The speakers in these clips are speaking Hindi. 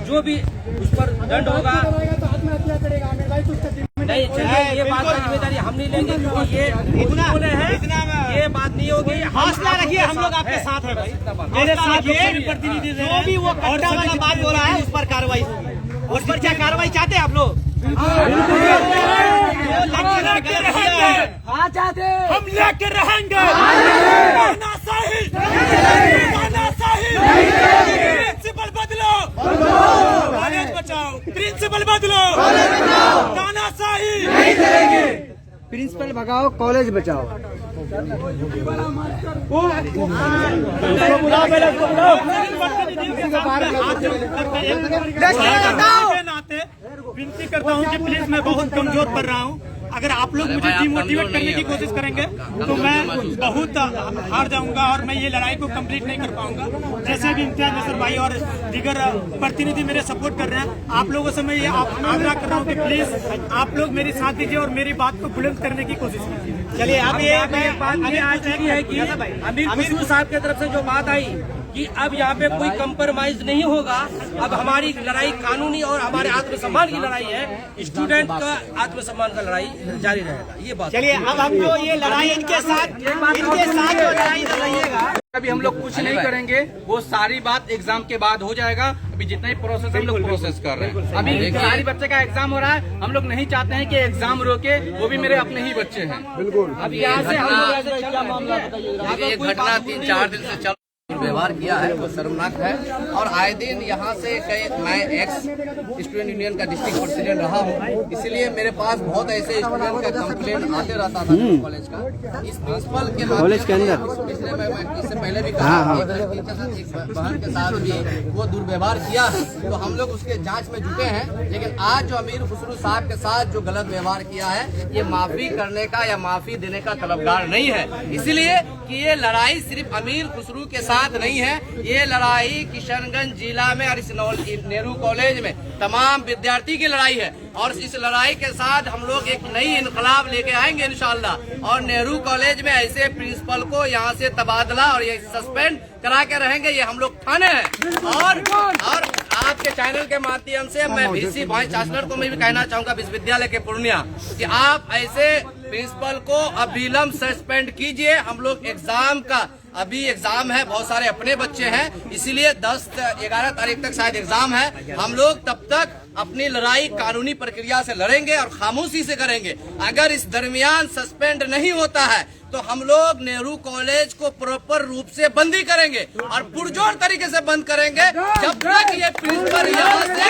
जो भी उस पर दंड होगा। नहीं चलिए, ये बात की जिम्मेदारी हम नहीं लेंगे, क्योंकि ये है, ये बात नहीं होगी। हौसला रखिए, हम लोग आपके साथ है भाई, मेरे साथ ये प्रतिनिधि जो भी वो कटा वाला बात बोल रहा है उस पर कार्रवाई होगी। उस पर क्या कार्रवाई चाहते हैं आप लोग? हाँ चाहते, हम लेके रहेंगे। प्रिंसिपल बदलो, कॉलेज बचाओ। प्रिंसिपल बदलो, तानाशाही नहीं चलेगी। प्रिंसिपल भगाओ, कॉलेज बचाओ। नाते विनती करता हूँ कि प्लीज मैं बहुत कमजोर पड़ रहा हूँ। अगर आप लोग मुझे डिमोटिवेट करने की कोशिश करेंगे तो मैं बहुत हार जाऊंगा और मैं ये लड़ाई को कंप्लीट नहीं कर पाऊंगा। जैसे भी इम्तियाज नसर भाई और दीगर प्रतिनिधि मेरे सपोर्ट कर रहे हैं, आप लोगों से मैं ये आग्रह कर रहा हूँ कि प्लीज आप लोग मेरी साथ दीजिए और मेरी बात को बुलंद करने की कोशिश कीजिए। चलिए अब ये आज है कि अमीर खुशबू साहब की तरफ से जो बात आई कि अब यहाँ पे कोई कंप्रोमाइज नहीं होगा। अब हमारी लड़ाई कानूनी और हमारे आत्मसम्मान की लड़ाई है, स्टूडेंट का आत्मसम्मान का लड़ाई जारी रहेगा। ये बात चलिए अब हम जो ये लड़ाई इनके साथ जो लड़ाई लड़ाइएगा, अभी हम लोग कुछ नहीं करेंगे, वो सारी बात एग्जाम के बाद हो जाएगा। अभी जितना ही प्रोसेस हम लोग प्रोसेस कर रहे हैं, अभी सारी बच्चे का एग्जाम हो रहा है। हम लोग नहीं चाहते हैं कि एग्जाम रोके, वो भी मेरे अपने ही बच्चे हैं। बिल्कुल। अब यहाँ से हम लोग क्या मामला ये घटना 3-4 दिन से चल व्यवहार किया है वो शर्मनाक है। और आए दिन यहाँ से मैं एक्स स्टूडेंट यूनियन का डिस्ट्रिक्ट प्रेसिडेंट रहा हूँ, इसलिए मेरे पास बहुत ऐसे स्टूडेंट का कंप्लेन आते रहता था कॉलेज का। इस प्रिंसिपल के कॉलेज के अंदर इसलिए मैं इससे पहले भी कहा एक लड़की के साथ, एक बहन के साथ भी वो दुर्व्यवहार किया है, तो हम लोग उसके जांच में जुटे हैं। लेकिन आज जो अमीर खुसरू साहब के साथ जो गलत व्यवहार किया है, ये माफी करने का या माफी देने का तलबगार नहीं है। इसलिए कि ये लड़ाई सिर्फ अमीर खुसरू के साथ नहीं है, ये लड़ाई किशनगंज जिला में और इस नेहरू कॉलेज में तमाम विद्यार्थी की लड़ाई है। और इस लड़ाई के साथ हम लोग एक नई इनकलाब लेके आएंगे इंशाल्लाह। और नेहरू कॉलेज में ऐसे प्रिंसिपल को यहाँ से तबादला और ये सस्पेंड करा के रहेंगे, ये हम लोग ठाने हैं। और आपके चैनल के माध्यम से मैं VC वाइस चांसलर को मैं भी कहना चाहूंगा विश्वविद्यालय के पूर्णिया, कि आप ऐसे प्रिंसिपल को अविलंब सस्पेंड कीजिए। हम लोग एग्जाम का अभी एग्जाम है, बहुत सारे अपने बच्चे हैं, इसीलिए 10-11 तारीख तक शायद एग्जाम है। हम लोग तब तक अपनी लड़ाई कानूनी प्रक्रिया से लड़ेंगे और खामोशी से करेंगे। अगर इस दरमियान सस्पेंड नहीं होता है तो हम लोग नेहरू कॉलेज को प्रॉपर रूप से बंदी करेंगे और पुरजोर तरीके से बंद करेंगे जब तक ये प्रिंसिपल यहाँ से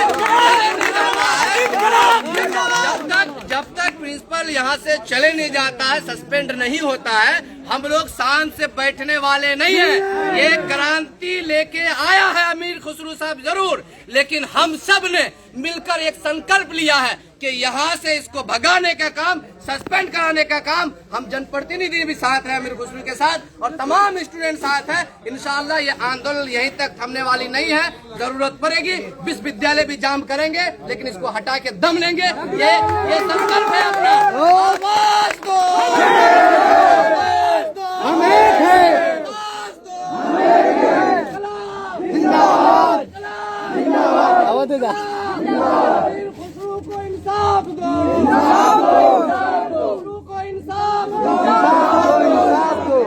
जब तक प्रिंसिपल यहाँ से चले नहीं जाता है, सस्पेंड नहीं होता है, हम लोग शांत से बैठने वाले नहीं हैं। ये क्रांति लेके आया है अमीर खुसरू साहब जरूर, लेकिन हम सब ने मिलकर एक संकल्प लिया है कि यहाँ से इसको भगाने का काम, सस्पेंड कराने का काम, हम जनप्रतिनिधि भी साथ हैं अमीर खुसरू के साथ और तमाम स्टूडेंट साथ हैं। इंशाल्लाह ये आंदोलन यहीं तक थमने वाली नहीं है, जरूरत पड़ेगी विश्वविद्यालय भी जाम करेंगे, लेकिन इसको हटा के दम लेंगे। ये संकल्प है अपना। आवाज दो, हम एक हैं, जिंदाबाद, जिंदाबाद, आवाज दे। खुसरू को इंसाफ दो, इंसाफ दो, को इंसाफ दो, इंसाफ दो।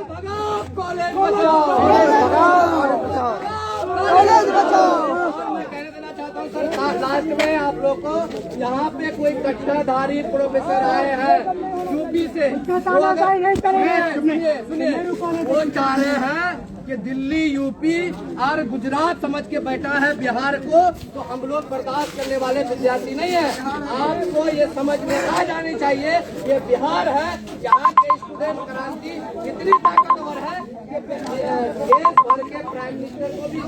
भगाओ कॉलेज बचाओ, कॉलेज बचाओ। मैं कहना देना चाहता हूँ सर, लास्ट में आप लोग को यहाँ पे कोई कट्टाधारी प्रोफेसर आए हैं यूपी से, सुनिए, वो चाह रहे हैं कि दिल्ली, यूपी और गुजरात समझ के बैठा है बिहार को, तो हम लोग बर्दाश्त करने वाले विद्यार्थी नहीं है। आपको ये समझ में आ जानी चाहिए, ये बिहार है, यहाँ के स्टूडेंट क्रांति इतनी ताकतवर है कि देश भर के प्राइम मिनिस्टर को भी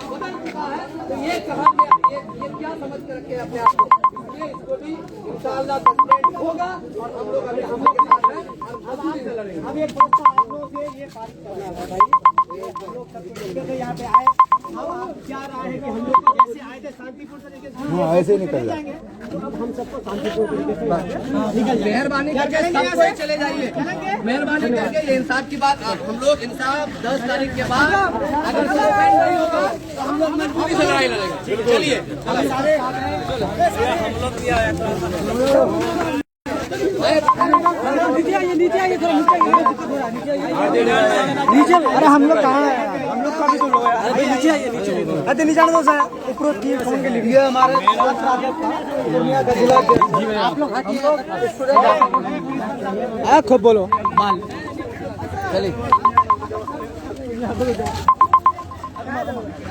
बदल चुका है। तो ये कहा ये क्या समझ कर रखे अपने आप को, इसलिए इसको भी इंशाअल्लाह सस्पेंड होगा और हम लोग अभी हम के साथ हैं और मजबूती से लड़ेंगे। अब एक बात आप लोगों से ये बात करना है भाई, यहाँ पे आए, हम क्या रहा है कि हम लोग को जैसे आए थे शांतिपूर्ण तरीके से ऐसे निकल जाएंगे, तो अब हम सबको शांतिपूर्ण तरीके से मेहरबानी करके सब कोई चले जाइए, मेहरबानी करके ये इंसाफ की बात। हम लोग इंसाफ 10 तारीख के बाद अगर सस्पेंड नहीं होगा तो हम लोग मजबूरी से लड़ाई लड़ेंगे। चलिए नीचे। अरे हम लोग कहाँ है, हम लोग का भी तो लोग है। अरे नीचे आइए, नीचे अरे नीचे आने दो सर, ऊपर की फोन के लिए हमारे पूर्णिया का जिला आप लोग स्टूडेंट खूब बोलो बाल चलिए।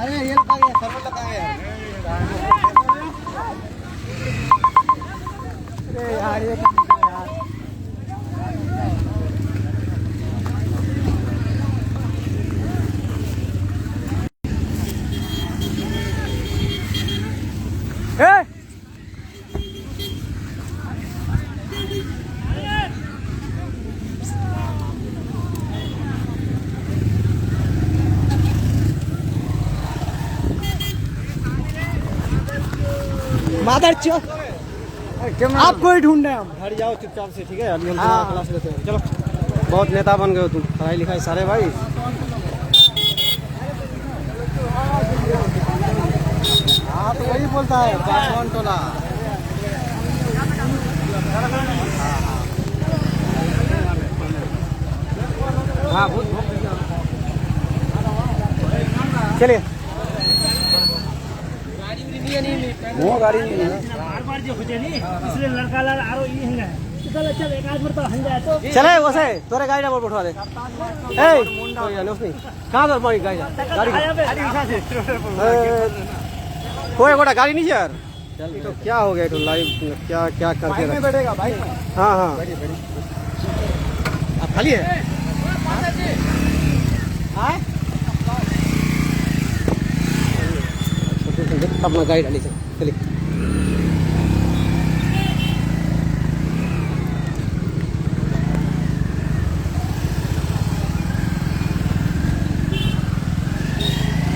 अरे ये लगा गया, सर्वर लगा गया यार, ये मादर चो आपको ही ढूंढ रहे हैं हम। घर जाओ चुपचाप से, ठीक है? अभी हम क्लास लेते हैं, चलो। बहुत नेता बन गए हो तुम, पढ़ाई लिखाई सारे भाई। हाँ तो वही बोलता है पासवान टोला। हाँ चलिए। वो गाड़ी नहीं है बार-बार जो हो जानी, इसलिए लड़का लाल आरो ये हंगा है। चल एक आदमी तो हंगा है तो चले वैसे तोरे गाड़ी नंबर उठवा दे। ए कोई जानोस नहीं कहां पर मारी गाड़ी कोई गोटा गाड़ी नहीं यार। तो क्या हो गया, तो लाइव क्या क्या करके रख बैठेगा भाई। हां हां अब खाली है। हां अपना गाड़ी डाली चलिए।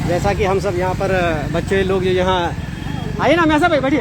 जैसा कि हम सब यहाँ पर बच्चे लोग यहाँ आइए ना, मैं सब बैठिए।